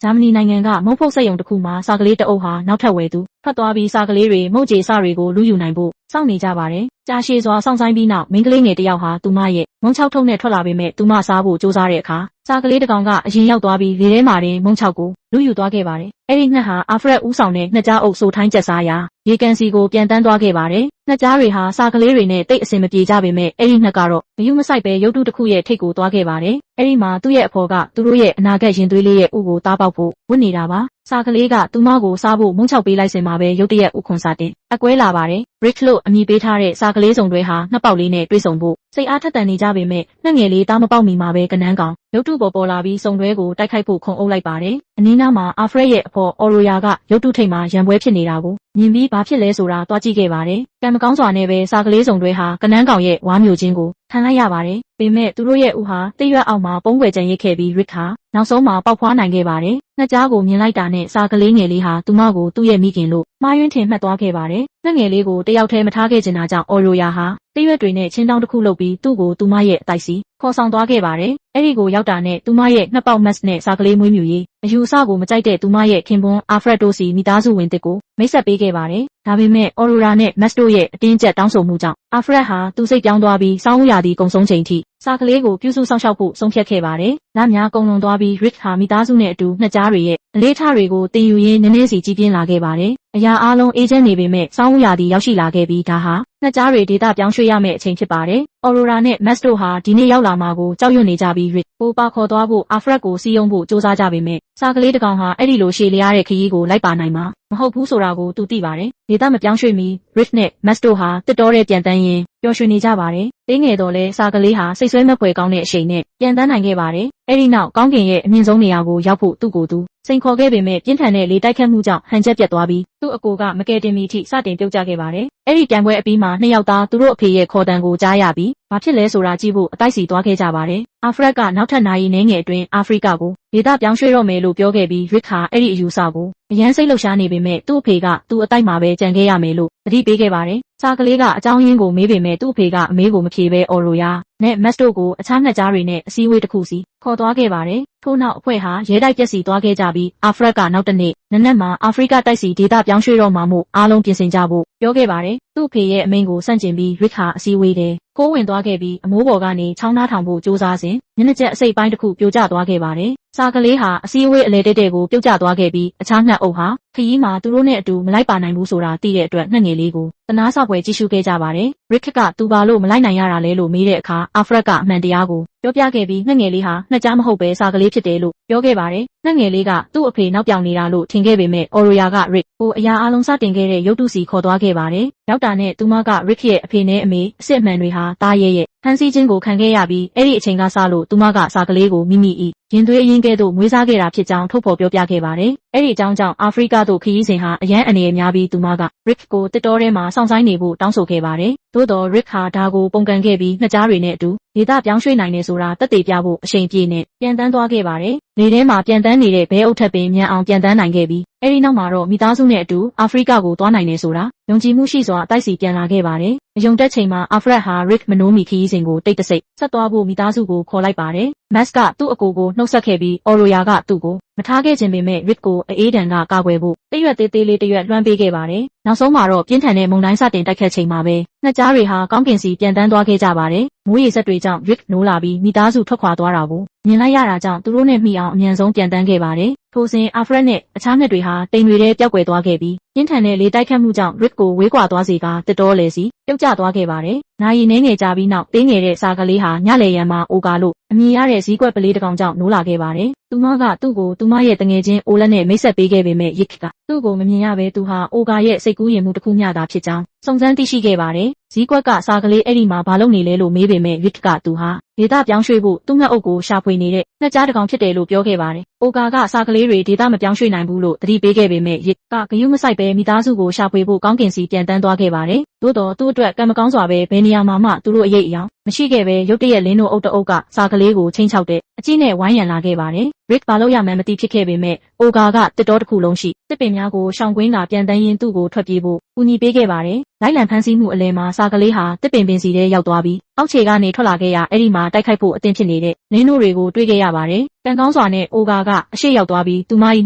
ဂျာမနီနိုင်ငံကမုတ်ဖုတ်စက်ရုံတစ်ခုမှာစာကလေးတအုပ်ဟာနောက်ထပ်ဝယ်သူထွက်သွားပြီးစာကလေးတွေမုတ်ကြေစတွေကိုလူယူနိုင်ဖို့စောင့်နေကြပါတယ်။ကြာရှည်စွာစောင့်ဆိုင်ပြီးနောက်မိန်းကလေးငယ်တစ်ယောက်ဟာသူမရဲ့မုံချောက်ထုပ်နဲ့ထွက်လာပေမဲ့သူမစားဖို့ကြိုးစားတဲ့အခါစာကလေးတစ်ကောင်ကအရင်ရောက်သွားပြီးလေထဲမှာတင်မုံချောက်ကိုလူယူသွားခဲ့ပါတယ်။အဲ့ဒီငှက်ဟာအာဖရက်ဦးဆောင်တဲ့ငှက်ကြားအုပ်ဆိုထိုင်းကျက်စားရာရေကန်စီကိုပြန်တန်းသွားခဲ့ပါတယ်။ငှက်ကြားတွေဟာစာကလေးတွေနဲ့တိတ်အဆင်မပြေကြပေမဲ့အဲ့ဒီငှက်ကတော့မယူမဆိုင်ပဲရုပ်တုတစ်ခုရဲ့ထိတ်ကိုသွားခဲ့ပါတယ်။အဲ့ဒီမှာသူ့ရဲ့အဖော်ကသူတို့ရဲ့အနာဂတ်ရင်သွေးလေးရဲ့ဥကိုသားပေါက်ဖို့ဝတ်နေတာပါ။စာကလေးကသူမကိုစားဖို့မုံချောက်ပေးလိုက်စင်မှာပဲရုတ်တရက်ဥခွန်စာတင်အကွဲလာပါတယ်။ Rick လို့အမည်ပေးထားတဲ့စာကလေးစုံတွဲဟာနှစ်ပေါက်လေးနဲ့တွေ့ဆုံဖို့စိတ်အားထက်သန်နေကြပေမဲ့ငှက်ငယ်လေးသားမပေါက်မီမှာပဲကနန်းကောင်ရုပ်တုပေါ်လာပြီးစုံတွဲကိုတိုက်ခိုက်ဖို့ခုံအုပ်လိုက်ပါတယ်။အနီးနားမှာအာဖရက်ရဲ့အဖော်အော်ရိုယာကရုပ်တုထိပ်မှာရံပွဲဖြစ်နေတာကိုမြင်ပြီးဘာဖြစ်လဲဆိုတာတွားကြည့်ခဲ့ပါတယ်။ကံမကောင်းစွာနဲ့ပဲစာကလေးစုံတွဲဟာကနန်းကောင်ရဲ့ဝါမျိုးချင်းကိုခံလိုက်ရပါတယ်။ပေမဲ့သူတို့ရဲ့ဥဟာတိရွက်အောက်မှာပုံးကွယ်ကြံရစ်ခဲ့ပြီး Rick ဟာနောက်ဆုံးမှာပေါက်ဖွားနိုင်ခဲ့ပါတယ်။ငှက်ကြားကိုမြင်လိုက်တာနဲ့စာကလေးငယ်လေးဟာသူမကိုသူ့ရဲ့မိခင်လို့မှားယွင်းထင်မှတ်သွားခဲ့ပါတယ်။ငှက်ငယ်လေးကိုတယောက်တည်းမထားခဲ့ချင်တာကြောင့်အော်ရိုယာဟာတိရွက်တွေနဲ့ချင်းတောင်းတစ်ခုလုပ်ပြီးသူ့ကိုသူမရဲ့အတိုက်စီခေါ်ဆောင်သွားခဲ့ပါတယ်။အဲ့ဒီကိုရောက်တာနဲ့သူမရဲ့ငှက်ပေါက်မတ်နဲ့စာကလေးမွေးမြူရေးအယူအဆကိုမကြိုက်တဲ့သူမရဲ့ခင်ပွန်းအာဖရက်တိုစီမိသားစုဝင်တစ်ကိုမိတ်ဆက်ပေးခဲ့ပါတယ်။ဒါပေမဲ့အော်ရိုရာနဲ့မတ်တို့ရဲ့အတင်းကျပ်တောင်းဆိုမှုကြောင့်အာဖရက်ဟာသူစိတ်ပြောင်းသွားပြီးစောင်းဥရာသီကုံဆုံးချိန်ထိစာကလေးကိုပြုစုစောင့်ရှောက်ဖို့ဆုံးဖြတ်ခဲ့ပါတယ်။လမ်းများကုန်လွန်သွားပြီး Rick ဟာမိသားစုနဲ့အတူငှက်ကြားတွေရဲ့အလေးထားတွေကိုတင်ယူရင်းနည်းနည်းစီကြီးပြင်းလာခဲ့ပါတယ်။အရာအားလုံးအေးချမ်းနေပေမဲ့စောင်းဥရာသီရောက်ရှိလာခဲ့ပြီးဒါဟာငှက်ကြားတွေဒေသပြောင်းရွှေ့ရမယ့်အချိန်ဖြစ်ပါတယ်။ အော်ရိုရာနဲ့မတ်တို့ဟာဒီနေ့ရောက်လာမှာကိုကြောက်ရွံ့နေကြပြီး Rick ကိုပါခေါ်သွားဖို့အာဖရက်ကိုစီးယုံဖို့စူးစမ်းကြပေမဲ့စာကလေးတစ်ကောင်ဟာအဲ့ဒီလိုရှည်လျားတဲ့ခရီးကိုလိုက်ပါနိုင်မှာမဟုတ်ဘူးဆိုတာကိုသူသိပါတယ်။ဒေသမပြောင်းရွှေ့မီ Rick နဲ့မတ်တို့ဟာတစ်တော်တဲ့ပြန်တန်းရင်ပျော်ရွှင်နေကြပါတယ်။တင်းငယ်တော်လဲစာကလေးဟာစိတ်ဆွဲမဖွယ်ကောင်းတဲ့အချိန်နဲ့ပြန်တန်းနိုင်ခဲ့ပါတယ်။အဲ့ဒီနောက်ကောင်းကင်ရဲ့အမြင့်ဆုံးနေရာကိုရောက်ဖို့သူ့ကိုယ်သူစိန်ခေါ်ခဲ့ပေမဲ့ပြင်းထန်တဲ့လေတိုက်ခတ်မှုကြောင့်ဟန်ချက်ပြတ်သွားပြီးသူ့အကိုကမကယ်တင်မီထိစတင်ပြုတ်ကျခဲ့ပါတယ်။အဲ့ဒီပြိုင်ပွဲအပြီးမှာနှစ်ယောက်သားသူတို့အဖေရဲ့ခေါ်တံကိုကြားရပြီးဘာဖြစ်လဲဆိုတာကြည့်ဖို့အတိုက်စီသွားခဲ့ကြပါတယ်။အာဖရက်ကနောက်ထပ်နာရီနည်းငယ်အတွင်းအာဖရိကကိုဒေသပြောင်းရွှေ့တော့မယ်လို့ပြောခဲ့ပြီး Rick ဟာအဲ့ဒီအယူဆကိုအရန်စိတ်လှုပ်ရှားနေပေမဲ့သူ့အဖေကသူ့အတိုက်မှာပဲကြံခဲ့ရမယ်လို့သတိပေးခဲ့ပါတယ်။စာကလေးကအကြောင်းရင်းကိုမေးပေမဲ့သူ့အဖေကအမေးကိုမဖြေဘဲအော်ရိုယာနဲ့မတ်တို့ကိုအခြားငှက်ကြားတွေနဲ့အစည်းအဝေးတစ်ခုစီခေါ်သွားခဲ့ပါတယ်။ထို့နောက်အဖွဲ့ဟာရဲတိုက်ပျက်စီးသွားခဲ့ကြပြီးအာဖရက်ကနောက်တနေ့နနက်မှာအာဖရိကတိုက်စီဒေသပြောင်းရွှေ့တော့မှာမို့အားလုံးပြင်ဆင်ကြဖို့ပြောခဲ့ပါတယ်။သူ့အဖေရဲ့အမိန့်ကိုဆန့်ကျင်ပြီး Rick ဟာအစည်းအဝေးတဲ့ကိုးဝင်သွားခဲ့ပြီးအမိုးပေါ်ကနေချောင်းနှားထောင်ဖို့ကြိုးစားစဉ်မျက်နှာကျက်အစိပ်ပိုင်းတစ်ခုပြိုကျသွားခဲ့ပါတယ်။စာကလေးဟာအစည်းအဝေးအလဲတဲတဲကိုပြုတ်ကျသွားခဲ့ပြီးအခြားငှက်အုပ်ဟာခရီးမှာသူတို့နဲ့အတူမလိုက်ပါနိုင်ဘူးဆိုတာသိတဲ့အတွက်ငှက်ငယ်လေးကိုတနာဆောက်ပွဲကြည့်ရှုခဲ့ကြပါတယ်။ Rick ကသူဘာလို့မလိုက်နိုင်ရတာလဲလို့မေးတဲ့အခါအာဖရက်ကအမှန်တရားကိုပြောပြခဲ့ပြီးငှက်ငယ်လေးဟာငှက်ကြားမဟုတ်ပဲစာကလေးဖြစ်တယ်လို့ပြောခဲ့ပါတယ်။ငှက်ငယ်လေးကသူ့အဖေနောက်ပြောင်နေတာလို့ထင်ခဲ့ပေမဲ့အော်ရိုယာက Rick ကိုအရာအလုံးစတင်ခဲ့တဲ့ရုပ်တုစီခေါ်သွားခဲ့ပါတယ်။ရောက်တာနဲ့သူမက Rick ရဲ့အဖေနဲ့အမေအစ်စ်အမှန်တွေဟာတားရဲ့ဖန်ဆီးခြင်းကိုခံခဲ့ရပြီးအဲ့ဒီအချိန်ကစလို့သူမကစာကလေးကိုမိမိရင်သွေးအရင်ကဲ့သို့မွေးစားခဲ့တာဖြစ်ကြောင်းထုတ်ဖော်ပြောပြခဲ့ပါတယ်။အဲ့ဒီအကြောင်းကြောင့်အာဖရိကသို့ခရီးစဉ်ဟာအရန်အနေများပြီးသူမက Rick ကိုတစ်တော်ထဲမှာစောင့်ဆိုင်နေဖို့တောင်းဆိုခဲ့ပါတယ်။သို့တော် Rick ဟာဒါကိုပုံကန်ခဲ့ပြီးငှက်ကြားတွေနဲ့အတူဒေသပြောင်းရွှေ့နိုင်နေဆိုတာတက်သေးပြဖို့အချိန်ပြည့်နဲ့ပြန်တန်းသွားခဲ့ပါတယ်။လေထဲမှာပြန်တန်းနေတဲ့ဘဲအုပ်ထက်ပင်မြန်အောင်ပြန်တန်းနိုင်ခဲ့ပြီးအဲ့ဒီနောက်မှာတော့မိသားစုနဲ့အတူအာဖရိကကိုသွားနိုင်နေဆိုတာယုံကြည်မှုရှိစွာအတိုက်စီပြန်လာခဲ့ပါတယ်။အယုံတက်ချိန်မှာအာဖရက်ဟာ Rick မနိုးမီခရီးစဉ်ကိုတိတ်တဆိတ်ဆက်သွားဖို့မိသားစုကိုခေါ်လိုက်ပါတယ်။ Max ကသူ့အကိုကိုနှုတ်ဆက်ခဲ့ပြီးအော်ရိုယာကသူ့ကိုမထားခဲ့ခြင်းပေမဲ့ Rick ကိုအေးဒဏ်ကကာကွယ်ဖို့တရွက်သေးသေးလေးတရွက်လွှမ်းပေးခဲ့ပါတယ်။နောက်ဆုံးမှာတော့ပြင်းထန်တဲ့မုန်တိုင်းစတင်တိုက်ခတ်ချိန်မှာပဲငှက်ကြားတွေဟာကောင်းကင်စီပြန်တန်းသွားခဲ့ကြပါတယ်။မိုးရေစက်တွေကြောင့် Rick နိုးလာပြီးမိသားစုထွက်ခွာသွားတာကိုမြင်လိုက်ရတာကြောင့်သူတို့နဲ့မိအောင်အမြန်ဆုံးပြန်တန်းခဲ့ပါတယ်။ထိုစဉ်အာဖရက်နဲ့အခြားငှက်တွေဟာတိမ်တွေထဲပျောက်ကွယ်သွားခဲ့ပြီးပြင်းထန်တဲ့လေတိုက်ခတ်မှုကြောင့် Rick ကိုဝေးကွာသွားစေကတစ်တော်လေစီပြုတ်ကျသွားခဲ့ပါတယ်။နာရီနှဲငယ်ကြာပြီးနောက်သေးငယ်တဲ့စာကလေးဟာညလေရန်မှာအိုကာလို့အမည်ရတဲ့ဇီးကွက်ပလေးတစ်ကောင်ကြောင့်နိုးလာခဲ့ပါတယ်။သူမကသူ့ကိုသူမရဲ့တငယ်ချင်းအိုလက်နဲ့မိတ်ဆက်ပေးခဲ့ပေမဲ့ Rick ကသူ့ကိုမမြင်ရဘဲသူဟာအိုကာရဲ့စိတ်ကူးရင်မှုတစ်ခုမျှသာဖြစ်ကြောင်းစုံစမ်းသိရှိခဲ့ပါတယ်။ဇီးကွက်ကစာကလေးအဲ့ဒီမှာဘာလုပ်နေလဲလို့မေးပေမဲ့ Rick ကသူဟာဒေသပြောင်းရွှေ့ဖို့သူ့ငှက်အုပ်ကိုရှာဖွေနေတဲ့ငှက်ကြားတစ်ကောင်ဖြစ်တယ်လို့ပြောခဲ့ပါတယ်။အိုကာကစာကလေးတွေဒေသမပြောင်းရွှေ့နိုင်ဘူးလို့သတိပေးခဲ့ပေမဲ့ Rick ကဂယုမဆိုင်ပဲမိသားစုကိုရှာဖွေဖို့ကောင်းကင်စီပြန်တန်းသွားခဲ့ပါတယ်။သို့တော်သူ့အတွက်ကံမကောင်းစွာပဲဘယ်နေရာမှာသူတို့အရေးအယောင်မရှိခဲ့ပဲရုတ်တရက်လင်းတို့အုပ်တအုပ်ကစာကလေးကိုချိန်ချောက်တဲ့အကြီးနဲ့ဝိုင်းရံလာခဲ့ပါတယ်။ Rick ဘာလို့ရမှန်းမသိဖြစ်ခဲ့ပေမဲ့အိုကာကတစ်တော်တစ်ခုလုံးရှိတစ်ပင်များကိုရှောင်ကွင်းလာပြန်တန်းရင်းသူ့ကိုထွက်ပြေးဖို့ကူညီပေးခဲ့ပါတယ်။လိုက်လံဖမ်းဆီးမှုအလဲမှာစာကလေးဟာတစ်ပင်ပင်စီထဲရောက်သွားပြီး အောက်ခြေကနေထွက်လာခဲ့ရာအဲ့ဒီမှာတိုက်ခိုက်ဖို့အသင့်ဖြစ်နေတဲ့လင်းတို့တွေကိုတွေ့ခဲ့ရပါတယ်။ကံကောင်းစွာနဲ့အိုဂါကအရှိရောက်သွားပြီးသူမ၏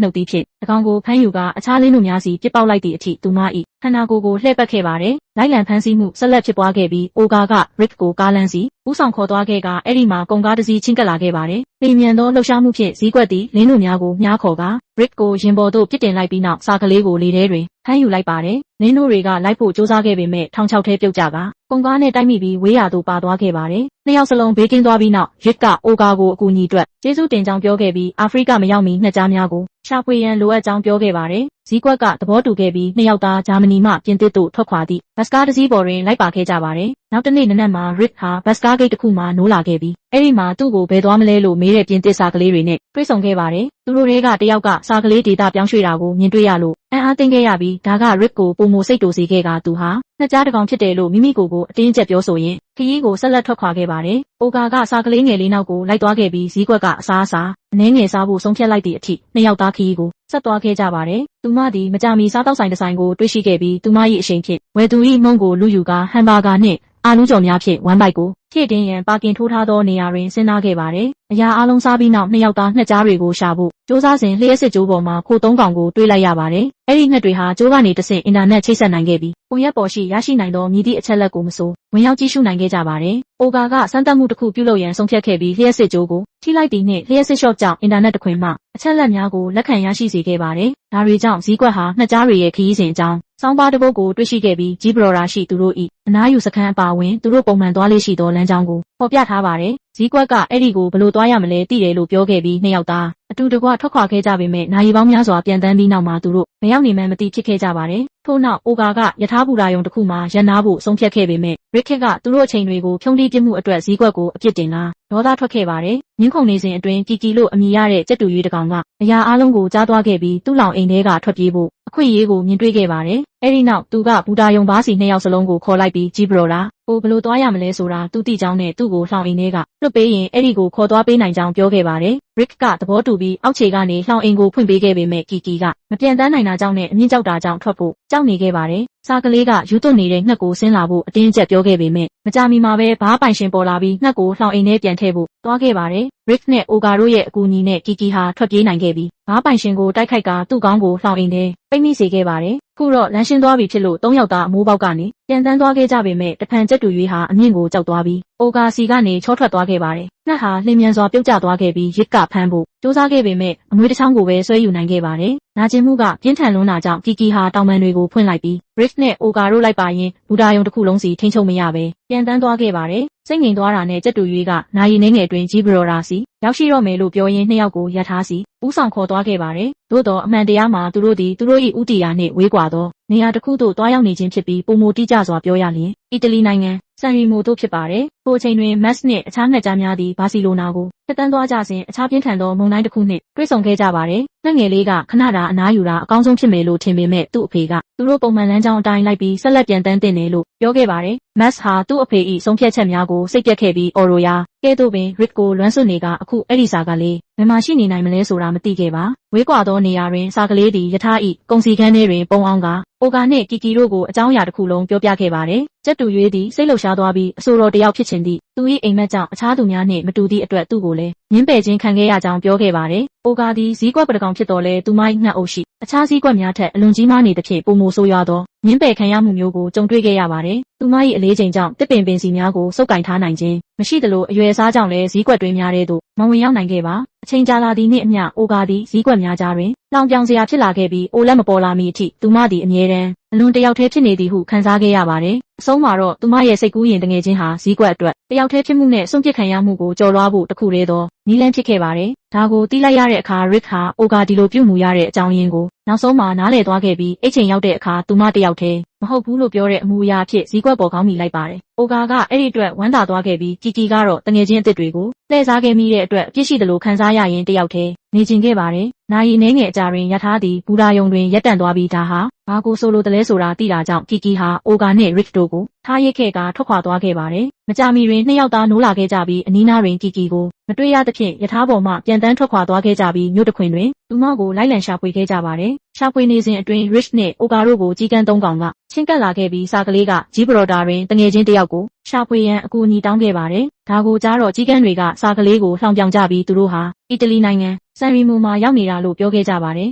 နှုတ်သီးဖြင့်၎င်းကိုဖမ်းယူကာအခြားလင်းတို့များစီပစ်ပေါက်လိုက်သည့်အထိသူမ၏ခန္ဓာကိုယ်ကိုလှည့်ပတ်ခဲ့ပါတယ်။လိုက်လံဖမ်းဆီးမှုဆက်လက်ဖြစ်ပွားခဲ့ပြီးအိုဂါက Rick ကိုကားလမ်းစီဦးဆောင်ခေါ်သွားခဲ့ကအဲ့ဒီမှာကုန်ကားတစ်စီးချင်းကပ်လာခဲ့ပါတယ်။ပြင်မြန်သောလှုပ်ရှားမှုဖြင့်ဈေးကွက်သည့်လင်းတို့များကိုမြားခေါ်ကာ Rick ကိုရင်ပေါ်သို့ပြစ်တင်လိုက်ပြီးနောက်စာကလေးကိုလေထဲတွင်ဖမ်းယူလိုက်ပါတယ်။လင်းတို့တွေကလိုက်ဖို့ကြိုးစားခဲ့ပေမဲ့ထောင်ချောက်ထဲပြုတ်ကျကာကုန်ကားနဲ့တိုက်မိပြီးဝေးရာသို့ပါသွားခဲ့ပါတယ်။နှစ်ယောက်စလုံးဘေးကင်းသွားပြီးနောက် Rick ကအိုဂါကိုအကူအညီအတွက်ကျေးဇူးတင်ကြောင်းပြောခဲ့ပြီးအာဖရိကမရောက်မီနှစ်ကြားများကိုရှာဖွေရန်လိုအပ်ကြောင်းပြောခဲ့ပါတယ်။ဈေးကွက်ကသဘောတူခဲ့ပြီးနှစ်ယောက်သားဂျာမနီမှပြင်သစ်သို့ထွက်ခွာသည့်ဘတ်စကားတစ်စီးပေါ်တွင်လိုက်ပါခဲ့ကြပါတယ်။နောက်တစ်နေ့နနက်မှာ Rick ဟာဘတ်စကားဂိတ်တစ်ခုမှနိုးလာခဲ့ပြီးအဲ့ဒီမှာသူ့ကိုဘယ်သွားမလဲလို့မေးတဲ့ပြင်သစ်စာကလေးတွေနဲ့တွေ့ဆုံခဲ့ပါတယ်။သူတို့တွေကတယောက်ကစာကလေးဒေတာပြောင်းရွှေ့တာကိုမြင်တွေ့ရလို့အံ့အားသင့်ခဲ့ရပြီးဒါက Rick ကိုပုံမစိတ်တူစေခဲ့ကသူဟာနှစ်ကြားတစ်ကောင်ဖြစ်တယ်လို့မိမိကိုယ်အတင်းကျပ်ပြောဆိုရင်းခရီးကိုဆက်လက်ထွက်ခွာခဲ့ပါတယ်။အိုဂါကစာကလေးငယ်လေးနောက်ကိုလိုက်သွားခဲ့ပြီးဈေးကွက်ကအစားအစာအနည်းငယ်စားဖို့ဆုံးဖြတ်လိုက်သည့်အထိနှစ်ယောက်သားခရီးကိုဆက်သွားခဲ့ကြပါတယ်။သူမသည်မကြာမီစားတောက်ဆိုင်တစ်ဆိုင်ကိုတွေ့ရှိခဲ့ပြီးသူမ၏အရှိန်ဖြင့်ဝယ်သူ၏မုန့်ကိုလူယူကာဟမ်ဘာဂါနှင့်အာလူးကြော်များဖြင့်ဝမ်းပိုက်ကိုဖြည့်တင်းရန်ပါကင်ထိုးထားသောနေရာတွင်စဉ်းစားခဲ့ပါတယ်။အရာအလုံးစားပြီးနောက်နှစ်ယောက်သားနှစ်ကြားတွေကိုရှာဖို့စူးစမ်းစဉ်လျှက်စစ်ကြိုးပေါ်မှာခိုသုံးကောင်ကိုတွေ့လိုက်ရပါတယ်။အဲ့ဒီငှက်တွေဟာကြိုးကနေတဆင့်အင်တာနက်ချိတ်ဆက်နိုင်ခဲ့ပြီးပုံရက်ပေါ်ရှိရရှိနိုင်သောမြည်သည့်အချက်လက်ကိုမဆိုဝင်ရောက်ကြည့်ရှုနိုင်ခဲ့ကြပါတယ်။အိုဂါကစမ်းသပ်မှုတစ်ခုပြုလုပ်ရန်ဆုံးဖြတ်ခဲ့ပြီးလျှက်စစ်ကြိုးကိုထိလိုက်သည်နှင့်လျှက်စစ်ရှော့ကြောင့်အင်တာနက်တစ်ခွင်မှအချက်လက်များကိုလက်ခံရရှိစေခဲ့ပါတယ်။ဒါတွေကြောင့်ဈေးကွက်ဟာနှစ်ကြားတွေရဲ့ခရီးစဉ်အကြောင်းစောင်းပါးတစ်ပုဒ်ကိုတွေ့ရှိခဲ့ပြီးဂျီဘရော်ရာရှိသူတို့၏အနားယူစခန်းအပါအဝင်သူတို့ပုံမှန်သွားလေးရှိသောလမ်းကြောင်းကိုဖော်ပြထားပါတယ်။ဈေးကွက်ကအဲ့ဒီကိုဘယ်လိုသွားရမလဲသိတယ်လို့ပြောခဲ့ပြီးနှစ်ယောက်သားအတူတကွထွက်ခွာခဲ့ကြပေမဲ့နာရီပေါင်းများစွာပြန်တန်းပြီးနောက်မှာသူတို့မရောက်နေမှန်းမသိဖြစ်ခဲ့ကြပါတယ်။ထို့နောက်အိုဂါကယထာဘူရာယုံတစ်ခုမှာရပ်နားဖို့ဆုံးဖြတ်ခဲ့ပေမဲ့ရစ်ခစ်ကသူတို့အချိန်တွေကိုဖြုံးတီးပြစ်မှုအတွက်ဈေးကွက်ကိုအပြစ်တင်လာဒေါသထွက်ခဲ့ပါတယ်။မြင်းခုန်နေစဉ်အတွင်းကီကီလို့အမည်ရတဲ့ကြက်တူရွေးတစ်ကောင်ကအရာအလုံးကိုကြားသွားခဲ့ပြီးသူ့လောင်အိမ်ထဲကထွက်ပြေးဖို့အခွင့်အရေးကိုမြင်တွေ့ခဲ့ပါတယ်။အဲဒီနောက်သူကဘူတာယုံဘားစီနှစ်ယောက်စလုံးကိုခေါ်လိုက်ပြီးဂျီဘရော်လာဘယ်လိုသွားရမလဲဆိုတာသူသိကြောင်းနဲ့သူ့ကိုလှောင်အိမ်ထဲကလွတ်ပေးရင်အဲ့ဒီကိုခေါ်သွားပေးနိုင်ကြောင်းပြောခဲ့ပါတယ်။ Rick ကသဘောတူပြီးအောက်ခြေကနေလှောင်အိမ်ကိုဖွင့်ပေးခဲ့ပေမဲ့ကီကီကမပြန်တန်းနိုင်တာကြောင့်နဲ့အမြင့်ကြောက်တာကြောင့်ထွက်ဖို့ကြောက်နေခဲ့ပါတယ်။စားကလေးကယူသွတ်နေတဲ့ငှက်ကိုဆင်းလာဖို့အတင်းကျပ်ပြောခဲ့ပေမဲ့မကြာမီမှာပဲဘားပိုင်ရှင်ပေါ်လာပြီးငှက်ကိုလှောင်အိမ်ထဲပြန်ထည့်ဖို့သွားခဲ့ပါတယ်။ Rick နဲ့အိုဂါတို့ရဲ့အကူအညီနဲ့ကီကီဟာထွက်ပြေးနိုင်ခဲ့ပြီးဘားပိုင်ရှင်ကိုတိုက်ခိုက်ကသူ့ကောင်းကိုလှောင်အိမ်ထဲပိတ်မိစေခဲ့ပါတယ်။ခုတော့လမ်းရှင်းသွားပြီဖြစ်လို့၃ယောက်သားအမိုးပေါက်ကနေပြန်တန်းသွားခဲ့ကြပေမဲ့တဖန်ကျက်တူရွေးဟာအမြင့်ကိုကြောက်သွားပြီးအိုဂါစီကနေချောထွက်သွားခဲ့ပါတယ်။ငှက်ဟာလျင်မြန်စွာပြုတ်ကျသွားခဲ့ပြီးရစ်ကဖမ်းဖို့စူးစမ်းခဲ့ပေမဲ့အမွေတစ်ချောင်းကိုပဲဆွဲယူနိုင်ခဲ့ပါတယ်။နာကျင်မှုကပြင်းထန်လွန်းတာကြောင့်ကီကီဟာတောင်ပံတွေကိုဖွင့်လိုက်ပြီး Rick နဲ့အိုဂါတို့လိုက်ပါရင်ဘူတာယုံတစ်ခုလုံးစီထိန်းချုပ်မရပဲပြန်တန်းသွားခဲ့ပါတယ်။စိတ်ငြိမ်သွားတာနဲ့ကျက်တူရွေးကနာရီနှင်းငယ်အတွင်းဂျီဘရော်ရာစီရောက်ရှိတော့မယ်လို့ပြောရင်းနှစ်ယောက်ကိုရပ်ထားစီဦးဆောင်ခေါ်သွားခဲ့ပါတယ်။သို့တော့အမှန်တရားမှာသူတို့သည်သူတို့၏ဥတီယာနှင့်ဝေးကွာသောနေရာတစ်ခုသို့တွားရောက်နေခြင်းဖြစ်ပြီးပုံမတိကျစွာပြောရလျင်အီတလီနိုင်ငံဆန်ရီမိုတို့ဖြစ်ပါတယ်။ထိုအချိန်တွင်မက်စ်နှင့်အခြားငှက်ကြားများသည်ဘာစီလိုနာကိုဖျက်ဆီးသွားကြစဉ်အခြားပြင်းထန်သောမုန်တိုင်းတစ်ခုနှင့်တွေ့ဆုံခဲ့ကြပါတယ်။ငှက်ငယ်လေးကခဏတာအနားယူတာအကောင်းဆုံးဖြစ်မယ်လို့ထင်ပေမဲ့သူ့အဖေကသူတို့ပုံမှန်လမ်းကြောင်းအတိုင်းလိုက်ပြီးဆက်လက်ပြန်တန်းတင်တယ်လို့ပြောခဲ့ပါတယ်။မက်စ်ဟာသူ့အဖေ၏ဆုံးဖြတ်ချက်များကိုစိတ်ပြတ်ခဲ့ပြီးအော်ရိုယာကဲ့သို့ပင်ရစ်ကိုလွမ်းဆွနေကအခုအဲ့ဒီစာကလေးဘယ်မှာရှိနေနိုင်မလဲဆိုတာမသိခဲ့ပါ။ဝေးကွာသောနေရာတွင်စာကလေးသည်ယထာ၏ကုန်စီခန်းထဲတွင်ပုံအောင်ကအိုဂါနှင့်ကီကီတို့ကိုအကြောင်းအရာတစ်ခုလုံးပြောပြခဲ့ပါတယ်။ကျက်တူရွေးသည်စိတ်လှုပ်ရှားသွားပြီးအဆိုတော်တယောက်ဖြစ်ခြင်းသည်သူ၏အိမ်မက်ကြောင့်အခြားသူများနှင့်မတူသည့်အတွက်သူ့ကိုလည်းငင်းပယ်ခြင်းခံခဲ့ရကြောင်းပြောခဲ့ပါတယ်။အိုဂါသည်ဈေးကွက်ပတကောင်ဖြစ်တော်လဲသူမ၏ငှက်အုပ်ရှိအခြားဈေးကွက်များထက်အလွန်ကြီးမားနေသဖြင့်ပုံမိုဆိုးရွားသောငင်းပယ်ခံရမှုမျိုးကိုကြုံတွေ့ခဲ့ရပါတယ်။သူမ၏အလေးချိန်ကြောင့်တစ်ပင်ပင်စီများကိုစုပ်ကင်ထားနိုင်ခြင်းမရှိသလိုအရွယ်စားကြောင့်လည်းဈေးကွက်တွင်းများတဲ့သို့မဝင်ရောက်နိုင်ခဲ့ပါ။အချိန်ကြာလာသည်နှင့်အမျှအိုဂါသည်ဈေးကွက်များကြားတွင်လောင်ပြောင်စရာဖြစ်လာခဲ့ပြီးအိုလက်မပေါ်လာမီအထိသူမသည်အမြဲတမ်းအလွန်တယောက်တည်းဖြစ်နေသည်ဟုခံစားခဲ့ရပါတယ်။အဆုံးမှာတော့သူမရဲ့စိတ်ကူးရင်တငယ်ချင်းဟာဈေးကွက်အတွက်တယောက်တည်းဖြစ်မှုနဲ့စွန့်ပစ်ခံရမှုကိုကြော်လွှားဖို့တခုတည်းသောနည်းလမ်းဖြစ်ခဲ့ပါတယ်။ဒါကိုသိလိုက်ရတဲ့အခါရစ်ဟာအိုဂါဒီလိုပြုမှုရတဲ့အကြောင်းရင်းကိုနောက်ဆုံးမှာနားလည်သွားခဲ့ပြီးအိတ်ချိန်ရောက်တဲ့အခါသူမတယောက်တည်းမဟုတ်ဘူးလို့ပြောတဲ့အမူအရာအဖြစ်ဈေးကွက်ပေါ်ကောင်းမိလိုက်ပါတယ်။အိုဂါကအဲ့ဒီအတွက်ဝမ်းသာသွားခဲ့ပြီးကီကီကတော့တငယ်ချင်းအစ်စ်တွေကိုလှည့်စားခဲ့မိတဲ့အတွက်အပြစ်ရှိသလိုခံစားရရင်တယောက်တည်းနေကျင်ခဲ့ပါတယ်။နာရီအနည်းငယ်အကြာတွင်ရထားသည်ဘူရာယုံတွင်ရပ်တန့်သွားပြီးဒါဟာဘာကိုဆိုလိုတလဲဆိုတာသိတာကြောင့်ကီကီဟာအိုဂါနဲ့ရစ်တို့ကိုထားရစ်ခဲ့ကထွက်ခွာသွားခဲ့ပါတယ်။မကြာမီတွင်နှစ်ယောက်သားနိုးလာခဲ့ကြပြီးအနီးနားတွင်ကီကီကိုမတွေ့ရသဖြင့်ရထားပေါ်မှပြန်တန်းထွက်ခွာသွားခဲ့ကြပြီးမြို့တစ်ခွင်တွင်သူမကိုလိုက်လံရှာဖွေခဲ့ကြပါတယ်။ ရှာဖွေနေစဉ်အတွင်း Rich နဲ့ Oga တို့ကိုကြီးကန်း3ကောင်ကချင်းကပ်လာခဲ့ပြီးစာကလေးကဂျီဘရော်တာတွင်တငယ်ချင်းတစ်ယောက်ကိုရှာဖွေရန်အကူအညီတောင်းခဲ့ပါတယ်။ဒါကိုကြားတော့ကြီးကန်းတွေကစာကလေးကိုလှောင်ပြောင်ကြပြီးသူတို့ဟာအီတလီနိုင်ငံဆန်ရီမိုမှာရောက်နေတာလို့ပြောခဲ့ကြပါတယ်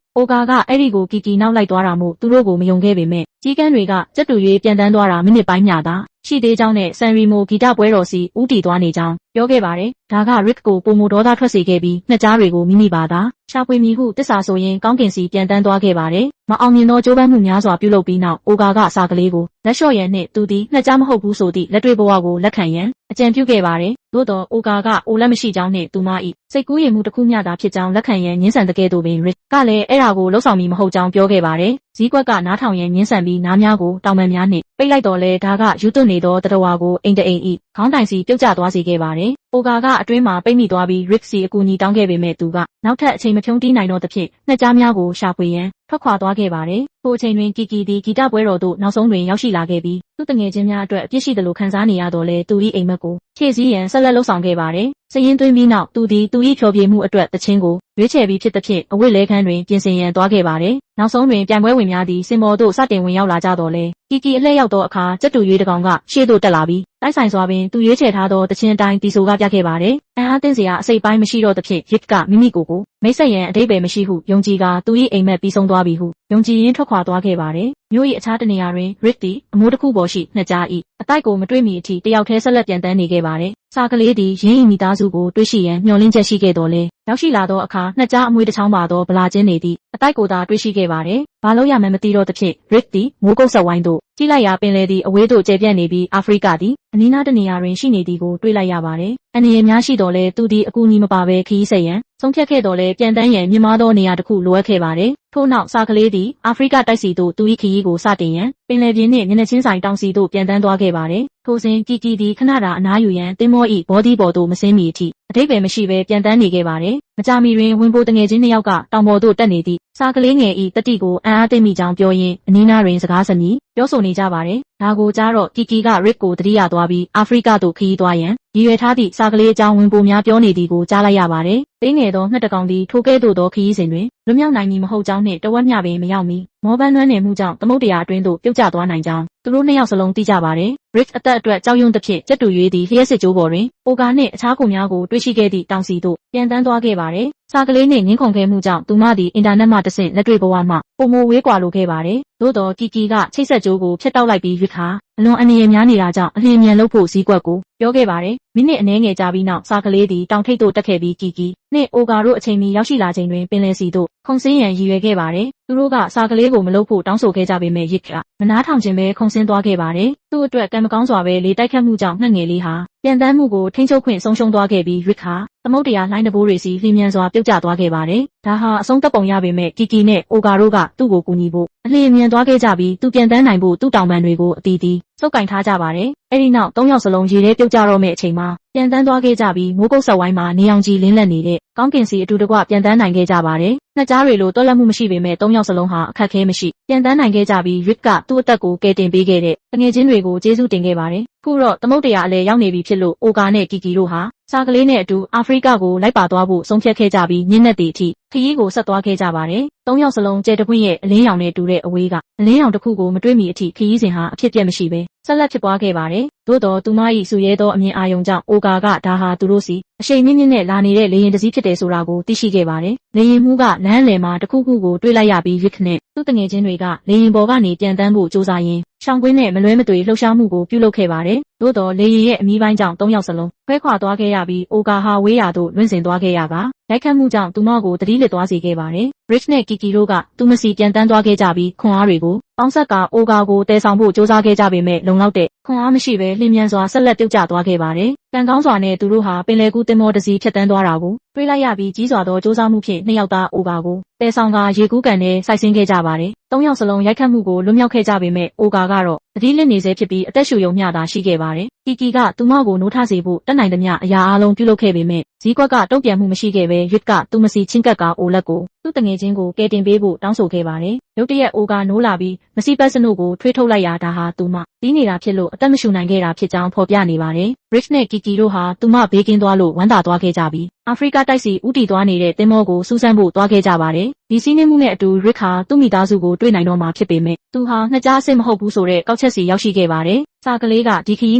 ။ Oga ကအဲ့ဒီကိုကီကီနောက်လိုက်သွားတာမို့သူတို့ကိုမယုံခဲ့ပေမဲ့ကြီးကန်းတွေကကြက်တူရွေးပြန်တန်းသွားတာမိနစ်ပိုင်းမျှသာရှိသေးကြောင်းနဲ့ဆန်ရီမိုဂီတပွဲတော်စီဦးတည်သွားနေကြောင်းပြောခဲ့ပါတယ်။ဒါက Rick ကိုပုံမဒေါသထွက်စေခဲ့ပြီးနှစ်ကြားတွေကိုမိမိပါသာရှာဖွေမိဟုတစ္ဆာဆိုရင်ကောင်းကင်စီပြန်တန်းသွားခဲ့ပါတယ်။မအောင်မြင်သောကြိုးပမ်းမှုများစွာပြုလုပ်ပြီးနောက် Oga ကစာကလေးကိုလက်လျှော့ရန်နှင့်သူသည်နှစ်ကြားမဟုတ်ဘူးဆိုသည့်လက်တွေ့ဘဝကိုလက်ခံရန်အကြံပြုခဲ့ပါတယ်။သို့သော Oga ကအိုလက်မရှိကြောင်းနှင့်သူမ၏စိတ်ကူးယဉ်မှုတစ်ခုမျှသာဖြစ်ကြောင်းလက်ခံရန်ညှင်းဆန်တဲ့ကဲ့သို့ပင် Rick ကလည်းအဲ့ဒါကိုလှုပ်ဆောင်မည်မဟုတ်ကြောင်းပြောခဲ့ပါတယ်။ဇီးကွက်ကနားထောင်ရန်ညှင်းဆန်ပြီးနားများကိုတောင်ပန်များနှင့်ပိတ်လိုက်တော်လဲဒါကယူသွနေသောတတဝါကိုအိမ်တအိမ်၏ခေါင်းတိုင်စီပြုတ်ကျသွားစေခဲ့ပါတယ်။ Oga ကအတွင်းမှာပိတ်မိသွားပြီး Rick စီအကူအညီတောင်းခဲ့ပေမဲ့သူကနောက်ထပ်အချိန်မဖြုံးတီးနိုင်တော့သဖြင့်နှစ်ကြားများကိုရှာဖွေရန်ထွက်ခွာသွားခဲ့ပါတယ်။ထိုအချိန်တွင်ကီကီသည်ဂီတပွဲတော်သို့နောက်ဆုံးတွင်ရောက်ရှိလာခဲ့ပြီးသူ့တငယ်ချင်းများအတွက်အပြစ်ရှိသလိုခံစားနေရတော့လဲသူ၏အိမ်မက်ကိုဖြည့်ဆည်းရန်ဆက်လက်လှုပ်ဆောင်ခဲ့ပါတယ်။စရင်သွင်းပြီးနောက်သူသည်သူ၏ဖျော်ဖြေမှုအတွက်တခြင်းကိုရွေးချယ်ပြီးဖြစ်သဖြင့်အဝတ်လဲခန်းတွင်ပြင်ဆင်ရန်သွားခဲ့ပါတယ်။နောက်ဆုံးတွင်ပြိုင်ပွဲဝင်များသည်စင်ပေါ်သို့စတင်ဝင်ရောက်လာကြတော့လဲကီကီအလှည့်ရောက်သောအခါကြက်တူရွေးတစ်ကောင်ကရှေ့သို့တက်လာပြီးတိုက်ဆိုင်စွာပင်သူရွေးချယ်ထားသောတခြင်းအတိုင်းတီဆိုကပြခဲ့ပါတယ်။အံ့အားသင့်စရာအစိတ်ပိုင်းမရှိတော့သဖြင့်ရစ်ကမိမိကိုမိတ်ဆက်ရန်အဓိပ္ပာယ်မရှိဟုယုံကြည်ကသူ၏အိမ်မက်ပြီးဆုံးသွားပြီဟုယုံကြည်ရင်းထွက်ခွာသွားခဲ့ပါတယ်။မြို့၏အခြားတနေရာတွင် Rick သည်အမိုးတစ်ခုပေါ်ရှိနှစ်ကြား၏အတိုက်ကိုမတွေ့မီအထိတယောက်တည်းဆက်လက်ပြန်တန်းနေခဲ့ပါတယ်။စာကလေးသည်ရင်း၏မိသားစုကိုတွေ့ရှိရန်မျှော်လင့်ချက်ရှိခဲ့တော်လဲရောက်ရှိလာသောအခါနှစ်ကြားအမွေတစ်ချောင်းပါသောဗလာချင်းနေသည့်အတိုက်ကိုသာတွေ့ရှိခဲ့ပါတယ်။ဘာလို့ရမှန်းမသိတော့သဖြင့် Rick သည်မိုးကုတ်ဆက်ဝိုင်းသို့ကြည့်လိုက်ရာပင်လယ်သည်အဝေးသို့ကျယ်ပြန့်နေပြီးအာဖရိကသည်အနီးနားတနေရာတွင်ရှိနေသည်ကိုတွေ့လိုက်ရပါတယ်။အန္တရာယ်များရှိတော်လဲသူသည်အကူအညီမပါဘဲခရီးဆက်ရန်ဆုံးဖြတ်ခဲ့တော်လဲပြန်တန်းရန်မြင့်မားသောနေရာတစ်ခုလိုအပ်ခဲ့ပါတယ်။ထို့နောက်စာကလေးသည်အာဖရိကတိုက်စီသို့သူ၏ခရီးကိုစတင်ရန်ပင်လယ်ပြင်နှင့်မျက်နှာချင်းဆိုင်တောင်စီသို့ပြန်တန်းသွားခဲ့ပါတယ်။ထိုစဉ်ကီကီသည်ခဏတာအနားယူရန်သင်္ဘော၏ဘောဒီပေါ်သို့မဆင်းမီအထိအဓိပ္ပာယ်မရှိဘဲပြန်တန်းနေခဲ့ပါတယ်။မကြာမီတွင်ဝင်ပိုတငယ်ချင်းနှစ်ယောက်ကတောင်ပေါ်သို့တက်နေသည့်စာကလေးငယ်၏တတိကိုအံ့အားသင့်မိကြောင်းပြောရင်းအနီးနားတွင်စကားစမြည်ပြောဆိုနေကြပါတယ်။ဒါကိုကြားတော့ကီကီက Rick ကိုတတိယသွားပြီးအာဖရိကသို့ခရီးသွားရန်ရည်ရွယ်ထားသည့်စာကလေးအကြောင်းဝင်ပိုများပြောနေသည်ကိုကြားလိုက်ရပါတယ်။သေးငယ်သောငှက်တကောင်သည်ထိုကဲ့သို့သောခရီးစဉ်တွင်လွတ်မြောက်နိုင်မည်မဟုတ်ကြောင်းနှင့်တဝက်မျှပင်မရောက်မီမောပန်းလွှမ်းနေမှုကြောင့်သမုဒ္ဒရာအတွင်းသို့ပြုတ်ကျသွားနိုင်ကြောင်းသူတို့နှစ်ယောက်စလုံးသိကြပါတယ်။ Rick အသက်အတွက်ကြောက်ရွံ့သဖြင့်ကြက်တူရွေးသည်လျှက်စစ်ကြိုးပေါ်တွင် Oga နှင့်အခြားခုများကိုတွေ့ရှိခဲ့သည့်တောင်စီသို့ပြန်တန်းသွားခဲ့ပါတယ်။စာကလေးနှင့်ငင်းခုန်ခဲ့မှုကြောင့်သူမသည်အင်တာနက်မှတဆင့်လက်တွေ့ဘဝမှပုံမဝေးကွာလိုခဲ့ပါတယ်။သို့တော်ကီကီကချိတ်ဆက်ကြိုးကိုဖျက်တောက်လိုက်ပြီး Rick ဟာအလွန်အန္တရာယ်များနေတာကြောင့်အလျင်မြန်လုပ်ဖို့စည်းကွက်ကိုပြောခဲ့ပါတယ်။မိနစ်အနည်းငယ်ကြာပြီးနောက်စာကလေးသည်တောင်ထိပ်သို့တက်ခဲ့ပြီးကီကီနှင့် Oga တို့အချိန်မီရောက်ရှိလာချိန်တွင်ပင်လယ်စီသို့ခုန်ဆင်းရန်ရည်ရွယ်ခဲ့ပါတယ်။သူတို့ကစာကလေးကိုမလုပ်ဖို့တောင်းဆိုခဲ့ကြပေမဲ့ Rick ကမနားထောင်ခြင်းပဲခုန်ဆင်းသွားခဲ့ပါတယ်။သူ့အတွက်ကံမကောင်းစွာပဲလေတိုက်ခတ်မှုကြောင့်ငှက်ငယ်လေးဟာပြန်တန်းမှုကိုထိန်းချုပ်ခွင့်ဆုံးရှုံးသွားခဲ့ပြီး Rick ဟာသမုဒ္ဒရာလှိုင်းတဘိုးတွေစီလျင်မြန်စွာပြုတ်ကျသွားခဲ့ပါတယ်။ဒါဟာအဆုံးသတ်ပုံရပေမဲ့ကီကီနဲ့ Oga တို့ကသူ့ကိုကူညီဖို့အလျင်မြန်သွားခဲ့ကြပြီးသူပြန်တန်းနိုင်ဖို့သူ့တောင်ပန်တွေကိုအတီးတီးစုပ်ကင်ထားကြပါတယ်။အဲဒီနောက်၃ယောက်စလုံးရေထဲပြုတ်ကျတော့မယ့်အချိန်မှာပြန်တန်းသွားခဲ့ကြပြီးမိုးကုတ်ဆက်ဝိုင်းမှာနေအောင်ကြီးလင်းလက်နေတဲ့ကောင်းကင်စီအတူတကွပြန်တန်းနိုင်ခဲ့ကြပါတယ်။နှစ်ကြားတွေလိုတော်လက်မှုမရှိပေမဲ့၃ယောက်စလုံးဟာအခက်အခဲမရှိပြန်တန်းနိုင်ခဲ့ကြပြီး Rick ကသူ့အသက်ကိုကယ်တင်ပေးခဲ့တဲ့တငယ်ချင်းတွေကိုကျေးဇူးတင်ခဲ့ပါတယ်။ခုတော့သမုဒ္ဒရာအလဲရောက်နေပြီဖြစ်လို့ Oga နဲ့ကီကီတို့ဟာစာကလေးနဲ့အတူအာဖရိကကိုလိုက်ပါသွားဖို့ဆုံးဖြတ်ခဲ့ကြပြီးညနေသည့်အထိခရီးကိုဆက်သွားခဲ့ကြပါတယ်။၃ယောက်စလုံးကျဲတပွင့်ရဲ့အလင်းရောင်နဲ့တူတဲ့အဝေးကအလင်းရောင်တစ်ခုကိုမတွေ့မီအထိခရီးစဉ်ဟာအဖြစ်ပြက်မရှိပဲဆက်လက်ဖြစ်ပွားခဲ့ပါတယ်။သို့တော်သူမ၏စုရဲသောအမြင်အာရုံကြောင့် Oga ကဒါဟာသူတို့စီအရှိန်မြင့်မြင့်နဲ့လာနေတဲ့လေရင်တစ်စီးဖြစ်တယ်ဆိုတာကိုသိရှိခဲ့ပါတယ်။လေရင်မှုကလမ်းလယ်မှာတစ်ခုခုကိုတွေးလိုက်ရပြီး Rick နဲ့သူ့တငယ်ချင်းတွေကလေရင်ပေါ်ကနေပြန်တန်းဖို့ကြိုးစားရင်းရှောင်းကွင်းနဲ့မလွဲမသွေလှုပ်ရှားမှုကိုပြုလုပ်ခဲ့ပါတယ်။သို့တော်လေရင်ရဲ့အမီးပိုင်းကြောင့်၃ယောက်စလုံးခွဲခွာသွားခဲ့ရပြီး Oga ဟာဝေးရာသို့လွင့်စင်သွားခဲ့ရကရိုက်ခတ်မှုကြောင့်သူမကိုတတိလစ်သွားစေခဲ့ပါတယ်။ Rick နဲ့ Kiki တို့ကသူမစီပြန်တန်းသွားခဲ့ကြပြီးခွန်အားတွေကိုပေါင်းဆက်က Oga ကိုတည်ဆောင်ဖို့ကြိုးစားခဲ့ကြပေမဲ့လုံလောက်တဲ့ခွန်အားမရှိဘဲလျင်မြန်စွာဆက်လက်ပြုတ်ကျသွားခဲ့ပါတယ်။ကံကောင်းစွာနဲ့သူတို့ဟာပင်လယ်ကူးသင်္ဘောတစ်စီးဖြတ်တန်းသွားတာကိုတွေ့လိုက်ရပြီးကြီးစွာသောကြိုးစားမှုဖြင့်နှစ်ယောက်သား Oga ကိုတည်ဆောင်ကရေကူးကန်နဲ့စိုက်ဆင်းခဲ့ကြပါတယ်။၃ယောက်စလုံးရိုက်ခတ်မှုကိုလွတ်မြောက်ခဲ့ကြပေမဲ့ Oga ကတော့တတိလစ်နေဆဲဖြစ်ပြီးအသက်ရှူရုံမျှသာရှိခဲ့ပါတယ်။ Kiki ကသူမကိုနိုးထစေဖို့တတ်နိုင်သမျှအရာအလုံးပြုလုပ်ခဲ့ပေမဲ့ဇီးကွက်ကတုံ့ပြန်မှုမရှိခဲ့ဘဲ Rick ကသူမစီချင်းကပ်ကအိုလက်ကိုသူ့တငယ်ချင်းကိုကယ်တင်ပေးဖို့တောင်းဆိုခဲ့ပါတယ်။ရုတ်တရက် Oga နိုးလာပြီးမစီပတ်စနို့ကိုထွေးထုတ်လိုက်ရာဒါဟာသူမတီးနေတာဖြစ်လို့အသက်မရှူနိုင်ခဲ့တာဖြစ်ကြောင်းဖော်ပြနေပါတယ်။ Rich နဲ့ Kiki တို့ဟာသူမဘေးကင်းသွားလို့ဝမ်းသာသွားခဲ့ကြပြီးအာဖရိကတိုက်စီဦးတည်သွားနေတဲ့သင်္ဘောကိုစူးစမ်းဖို့သွားခဲ့ကြပါတယ်။ဒီစီးနှင်းမှုနဲ့အတူ Rick ဟာသူ့မိသားစုကိုတွေ့နိုင်တော့မှာဖြစ်ပေမဲ့သူဟာနှစ်ကြားအစ်စ်မဟုတ်ဘူးဆိုတဲ့ကောက်ချက်စီရောက်ရှိခဲ့ပါတယ်။စာကလေးကဒီခရီ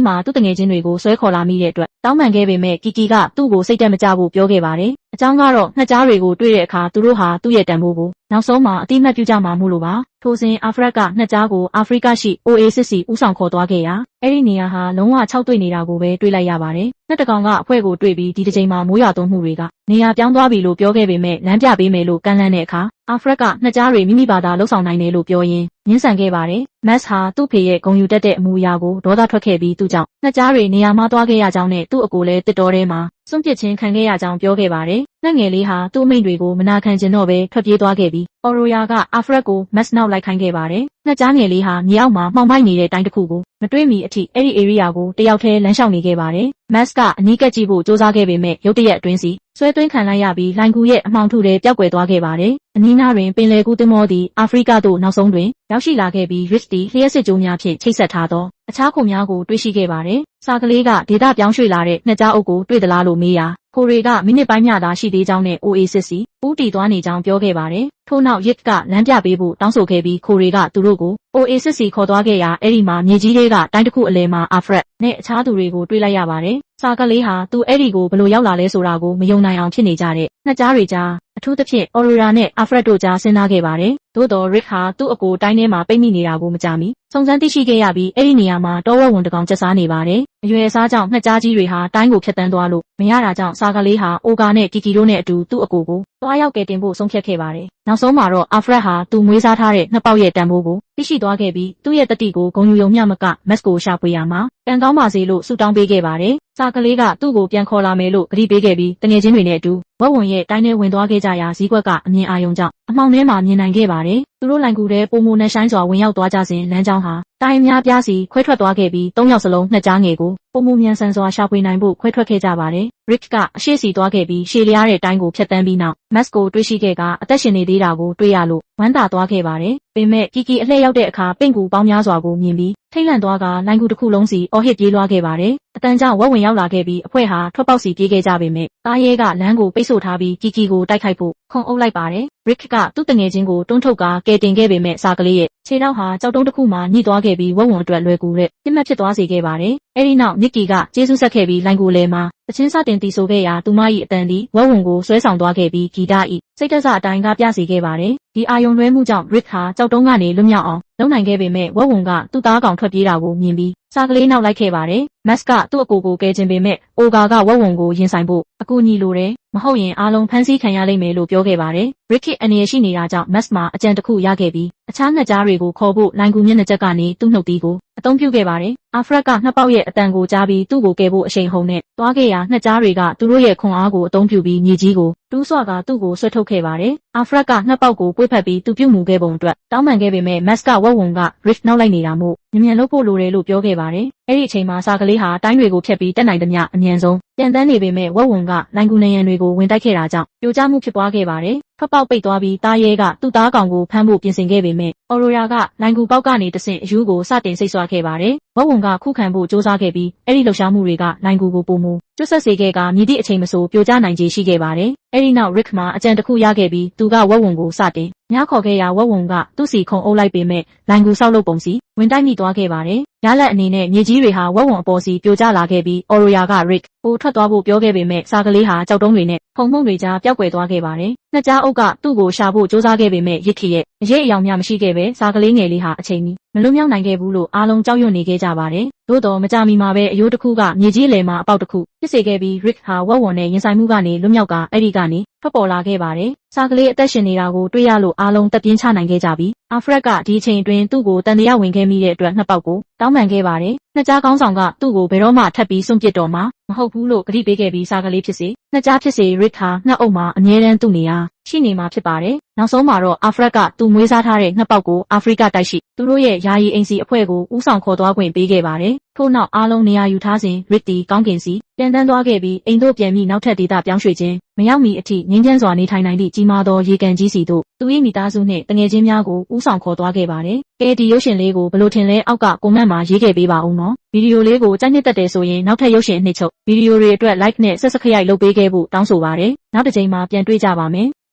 းမှာသူ့တငယ်ချင်းတွေကိုဆွဲခေါ်လာမိတဲ့အတွက်တောင်းပန်ခဲ့ပေမဲ့ Kiki ကသူ့ကိုစိတ်တက်မကြဖို့ပြောခဲ့ပါတယ်။အကြောင်းကတော့နှစ်ကြားတွေကိုတွေ့တဲ့အခါသူတို့ဟာသူ့ရဲ့တန်ဖိုးကိုနောက်ဆုံးမှာအတိအမှတ်ပြုကြမှာမို့လို့ပါ။ထိုစဉ်အာဖရိကနှစ်ကြားကိုအာဖရိကရှိ Oasis စီဦးဆောင်ခေါ်သွားခဲ့ရာအဲ့ဒီနေရာဟာလုံးဝ6တွေ့နေတာကိုပဲတွေ့လိုက်ရပါတယ်။နှစ်တကောင်ကအဖွဲ့ကိုတွေ့ပြီးဒီတစ်ချိန်မှာမိုးရွာသွန်းမှုတွေကနေရာပြောင်းသွားပြီလို့ပြောခဲ့ပေမဲ့လမ်းပြပေးမယ်လို့ကမ်းလှမ်းတဲ့အခါအာဖရိကနှစ်ကြားတွေမိမိဘာသာလှုပ်ဆောင်နိုင်တယ်လို့ပြောရင်းငင်းဆန်ခဲ့ပါတယ်။ Max ဟာသူ့ဖေရဲ့ဂုဏ်ယူတတ်တဲ့အမူအရာကိုဒေါသထွက်ခဲ့ပြီးသူကြောင့်နှစ်ကြားတွေနေရာမှာသွားခဲ့ရကြောင်းနဲ့သူ့အကိုလည်းတစ်တော်ထဲမှာစွန့်ပစ်ခြင်းခံခဲ့ရကြောင်းပြောခဲ့ပါတယ်။နှက်ငယ်လေးဟာသူ့အမိန့်တွေကိုမနာခံကျင်တော့ပဲထွက်ပြေးသွားခဲ့ပြီး Aurora ကအာဖရက်ကို Max နောက်လိုက်ခိုင်းခဲ့ပါတယ်။နှစ်ကြားငယ်လေးဟာမြေအောက်မှာမှောင်မိုက်နေတဲ့တိုင်းတစ်ခုကိုမတွေ့မီအထိအဲ့ဒီ area ကိုတယောက်တည်းလမ်းလျှောက်နေခဲ့ပါတယ်။ Max ကအနီးကပ်ကြည့်ဖို့စူးစမ်းခဲ့ပေမဲ့ရုတ်တရက်အတွင်းစီဆွဲသွင်းခံလိုက်ရပြီးလိုင်ကူရဲ့အမှောင်ထုထဲပျောက်ကွယ်သွားခဲ့ပါတယ်။အနီးနားတွင်ပင်လယ်ကူးသင်္ဘောသည်အာဖရိကသို့နောက်ဆုံးတွင်ရောက်ရှိလာခဲ့ပြီး Rich သည်လျှက်စစ်ကြိုးများဖြင့်ချိတ်ဆက်ထားသောအခြားခုများကိုတွေ့ရှိခဲ့ပါတယ်။စာကလေးကဒေတာပြောင်းရွှေ့လာတဲ့နှစ်ကြားအုပ်ကိုတွေ့သလားလို့မေးရာကိုတွေကမိနစ်ပိုင်းမျှသာရှိသေးကြောင်းနဲ့ Oasis စီဦးတည်သွားနေကြောင်းပြောခဲ့ပါတယ်။ထို့နောက် Yip ကလမ်းပြပေးဖို့တောင်းဆိုခဲ့ပြီးကိုတွေကသူတို့ကို Oasis စီခေါ်သွားခဲ့ရာအဲ့ဒီမှာမြေကြီးတွေကတိုင်းတစ်ခုအလယ်မှာ Afret နဲ့အခြားသူတွေကိုတွေ့လိုက်ရပါတယ်။စာကလေးဟာသူအဲ့ဒီကိုဘလို့ရောက်လာလဲဆိုတာကိုမယုံနိုင်အောင်ဖြစ်နေကြတဲ့နှစ်ကြားတွေကြားအထူးသဖြင့် Aurora နဲ့ Afret တို့ကြားစဉ်းစားခဲ့ပါတယ်။သို့တော် Rick ဟာသူ့အကိုတိုင်းထဲမှာပိတ်မိနေတာကိုမကြမီစုံစမ်းသိရှိခဲ့ရပြီးအဲ့ဒီနေရာမှာတောဝက်ဝင်တကောင်ကျက်စားနေပါတယ်။အရွယ်အစားကြောင့်နှစ်ကြားကြီးတွေဟာတိုင်းကိုဖျက်ဆီးသွားလို့မရတာကြောင့်စာကလေးဟာ Oga နဲ့ Kiki တို့နဲ့အတူသူ့အကိုကိုတွားရောက်ကယ်တင်ဖို့ဆုံးဖြတ်ခဲ့ပါတယ်။နောက်ဆုံးမှာတော့ Afret ဟာသူမွေးစားထားတဲ့နှစ်ပေါက်ရဲ့တန်ဖိုးကိုသိရှိသွားခဲ့ပြီးသူ့ရဲ့တတိကိုဂုဏ်ယူရုံမျှမက Max ကိုရှာဖွေရမှာကံကောင်းပါစေလို့ဆုတောင်းပေးခဲ့ပါတယ်။စာကလေးကသူ့ကိုပြန်ခေါ်လာမယ်လို့ကတိပေးခဲ့ပြီးတငယ်ချင်းတွေနဲ့အတူဝက်ဝံရဲ့တိုင်းထဲဝင်သွားခဲ့ကြရာဈေးကွက်ကအမြင်အာရုံကြောင့်အမှောင်ထဲမှာမြင်နိုင်ခဲ့ပါတယ်။သူတို့လိုင်ကူထဲပုံမနဲ့ဆိုင်စွာဝင်ရောက်သွားကြစဉ်လမ်းကြောင်းဟာတိုင်းများပြားစီခွဲထွက်သွားခဲ့ပြီး၃ယောက်စလုံးနှစ်ကြားငယ်ကိုပုံမမြန်ဆန်စွာရှာဖွေနိုင်ဖို့ခွဲထွက်ခဲ့ကြပါတယ်။ Rick ကအရှိစီသွားခဲ့ပြီးရှေလျားတဲ့တိုင်းကိုဖျက်ဆီးပြီးနောက် Max ကိုတွေ့ရှိခဲ့ကအသက်ရှင်နေသေးတာကိုတွေ့ရလို့ဝမ်းသာသွားခဲ့ပါတယ်။ပေမဲ့ Kiki အလှည့်ရောက်တဲ့အခါပင့်ကူပေါင်းများစွာကိုမြင်ပြီးထိတ်လန့်သွားကလိုင်ကူတစ်ခုလုံးစီအော်ဟစ်ပြေးလွှားခဲ့ပါတယ်။အတန်းကြောင့်ဝက်ဝင်ရောက်လာခဲ့ပြီးအဖွဲ့ဟာထွက်ပေါက်စီပြေးခဲ့ကြပေမဲ့ကားရဲကလမ်းကိုပိတ်ဆို့ထားပြီး Kiki ကိုတိုက်ခိုက်ဖို့ခုံအုပ်လိုက်ပါတယ်။ Rick ကသူ့တငယ်ချင်းကိုတွန်းထုတ်ကကယ်တင်ခဲ့ပေမဲ့စာကလေးရဲ့ခြေထောက်ဟာကြောက်တုံးတစ်ခုမှညှိသွားခဲ့ပြီးဝက်ဝင်အတွက်လွယ်ကူတဲ့ပြစ်မှတ်ဖြစ်သွားစေခဲ့ပါတယ်။အဲဒီနောက် Nicky ကကျေးဇူးဆက်ခဲ့ပြီးလိုင်ကူလဲမှာတချင်းစတင်တီဆိုခဲ့ရာသူမ၏အတန်သည်ဝက်ဝင်ကိုဆွဲဆောင်သွားခဲ့ပြီးဂီတ၏စိတ်သက်သာအတိုင်းကပြစေခဲ့ပါတယ်။ဒီအာယုံလွှဲမှုကြောင့် Rick ဟာကြောက်တုံးကနေလွတ်မြောက်အောင်လုပ်နိုင်ခဲ့ပေမဲ့ဝက်ဝင်ကသူ့သားကောင်ထွက်ပြေးတာကိုမြင်ပြီးစာကလေးနောက်လိုက်ခဲ့ပါတယ်။ Max ကသူ့အကိုကိုကယ်ခြင်းပေမဲ့ Oga ကဝက်ဝင်ကိုရင်ဆိုင်ဖို့အကူအညီလိုတယ်မဟုတ်ရင်အားလုံးဖမ်းဆီးခံရလိမ့်မယ်လို့ပြောခဲ့ပါတယ်။ Rick အနေရရှိနေတာကြောင့် Max မှာအကြံတစ်ခုရခဲ့ပြီးအခြားနှစ်ကြားတွေကိုခေါ်ဖို့လိုင်ကူမျက်နှာချက်ကနေသူ့နှုတ်သီးကိုအသုံးပြုခဲ့ပါတယ်။ Afret ကနှစ်ပေါက်ရဲ့အတန်ကိုကြားပြီးသူ့ကိုကယ်ဖို့အရှိန်ဟုန်နဲ့တွားခဲ့ရာနှစ်ကြားတွေကသူတို့ရဲ့ခွန်အားကိုအသုံးပြုပြီးမြေကြီးကိုတူးဆွကသူ့ကိုဆွဲထုတ်ခဲ့ပါတယ်။ Afret ကနှစ်ပေါက်ကိုပွေ့ဖက်ပြီးသူပြုတ်မှုခဲ့ပုံအတွက်တောင်းပန်ခဲ့ပေမဲ့ Max ကဝက်ဝင်က Rick နောက်လိုက်နေတာမို့မြန်လုပ်ဖို့လိုတယ်လို့ပြောခဲ့ပါတယ်။အဲ့ဒီအချိန်မှာစာကလေးဟာတိုင်းတွေကိုဖျက်ပြီးတက်နိုင်သမျှအမြန်ဆုံးပြန်တန်းနေပေမဲ့ဝက်ဝင်ကလိုင်ကူနေရန်တွေကိုဝင်တိုက်ခဲ့တာကြောင့်ပြိုကျမှုဖြစ်ပွားခဲ့ပါတယ်။ထွက်ပေါက်ပိတ်သွားပြီးတားရဲကသူ့သားကောင်ကိုဖမ်းဖို့ပြင်ဆင်ခဲ့ပေမဲ့ Aurora ကလိုင်ကူပေါက်ကနေတဆင့်အယူကိုစတင်စိတ်ဆွခဲ့ပါတယ်။ဝက်ဝင်ကခုခံဖို့စ조사ခဲ့ပြီးအဲ့ဒီလှုပ်ရှားမှုတွေကလိုင်ကူကိုပုံမူကျွတ်ဆက်စေခဲ့ကမြည်သည့်အချိန်မဆိုပြိုကျနိုင်ခြေရှိခဲ့ပါတယ်။အဲ့ဒီနောက် Rick မှာအကြံတစ်ခုရခဲ့ပြီးသူကဝက်ဝင်ကိုစတင်ညခေါ်ခဲ့ရာဝက်ဝင်ကသူ့စီခုံအုပ်လိုက်ပေမဲ့လိုင်ကူဆောက်လုပ်ပုံစီဝင်တိုက်မိသွားခဲ့ပါတယ်။ရလက်အနေနဲ့မြေကြီးတွေဟာဝက်ဝင်အပေါ်စီပြိုကျလာခဲ့ပြီး Aurora က Rick ကိုထွက်သွားဖို့ပြောခဲ့ပေမဲ့စာကလေးဟာကြောက်တုံးတွေနဲ့ဖုံမှုန့်တွေကြားပျောက်ကွယ်သွားခဲ့ပါတယ်။နှစ်ကြားအုပ်ကသူ့ကိုရှာဖို့စ조사ခဲ့ပေမဲ့ရစ်ခီရဲ့အရေးအယောင်များမရှိခဲ့ပဲစာကလေးငယ်လေးဟာအချိန်မီမလွတ်မြောက်နိုင်ခဲ့ဘူးလို့အားလုံးကြောက်ရွံ့နေခဲ့ကြပါတယ်။သို့တော်မကြမီမှာပဲအယိုးတစ်ခုကမြေကြီးအလယ်မှာအပေါက်တစ်ခုဖြစ်စေခဲ့ပြီး Rick ဟာဝက်ဝင်နဲ့ရင်ဆိုင်မှုကနေလွတ်မြောက်ကအဲ့ဒီကနေထွက်ပေါ်လာခဲ့ပါတယ်။စာကလေးအသက်ရှင်နေတာကိုတွေ့ရလို့အားလုံးတက်ပြင်းချနိုင်ခဲ့ကြပြီး Afret ကဒီအချိန်အတွင်းသူ့ကိုတန်တရားဝင်ခဲ့မိတဲ့အတွက်နှစ်ပေါက်ကိုတောင်းပန်ခဲ့ပါတယ်။နှစ်ကြားကောင်းဆောင်ကသူ့ကိုဘယ်တော့မှထပ်ပြီးစွန့်ပစ်တော့မှာမဟုတ်ဘူးလို့ကတိပေးခဲ့ပြီးစာကလေးဖြစ်စေနှစ်ကြားဖြစ်စေ Rick ဟာနှစ်အုပ်မှာအမြဲတမ်းသူ့နေရာ ရှိနေမှာဖြစ်ပါတယ်။နောက်ဆုံးမှာတော့အာဖရက်ကသူမွေးစားထားတဲ့ငှက်ပေါက်ကိုအာဖရိကတိုက်ရှိသူတို့ရဲ့ယာယီအိမ်စီအဖွဲ့ကိုဦးဆောင်ခေါ်သွားခွင့်ပေးခဲ့ပါတယ်။ထို့နောက်အားလုံးနေရာယူထားစဉ်ရစ်တီကောင်းကင်စီပြန်တန်းသွားခဲ့ပြီးအိမ်တို့ပြန်ပြီးနောက်ထပ်ဒေသပြောင်းရွှေ့ခြင်းမရောက်မီအထိငြိမ်းချမ်းစွာနေထိုင်နိုင်သည့်ကြီးမားသောရေကန်ကြီးစီတို့သူ၏မိသားစုနှင့်တငယ်ချင်းများကိုဦးဆောင်ခေါ်သွားခဲ့ပါတယ်။ကဲဒီရုပ်ရှင်လေးကိုဘယ်လိုထင်လဲအောက်ကကွန်မန့်မှာရေးခဲ့ပေးပါဦးနော်။ဗီဒီယိုလေးကိုကြိုက်နှစ်သက်တယ်ဆိုရင်နောက်ထပ်ရုပ်ရှင်အနှစ်ချုပ်ဗီဒီယိုတွေအတွက် like နဲ့ subscribe လုပ်ပေးခဲ့ဖို့တောင်းဆိုပါတယ်။နောက်တစ်ချိန်မှာပြန်တွေ့ကြပါမယ်။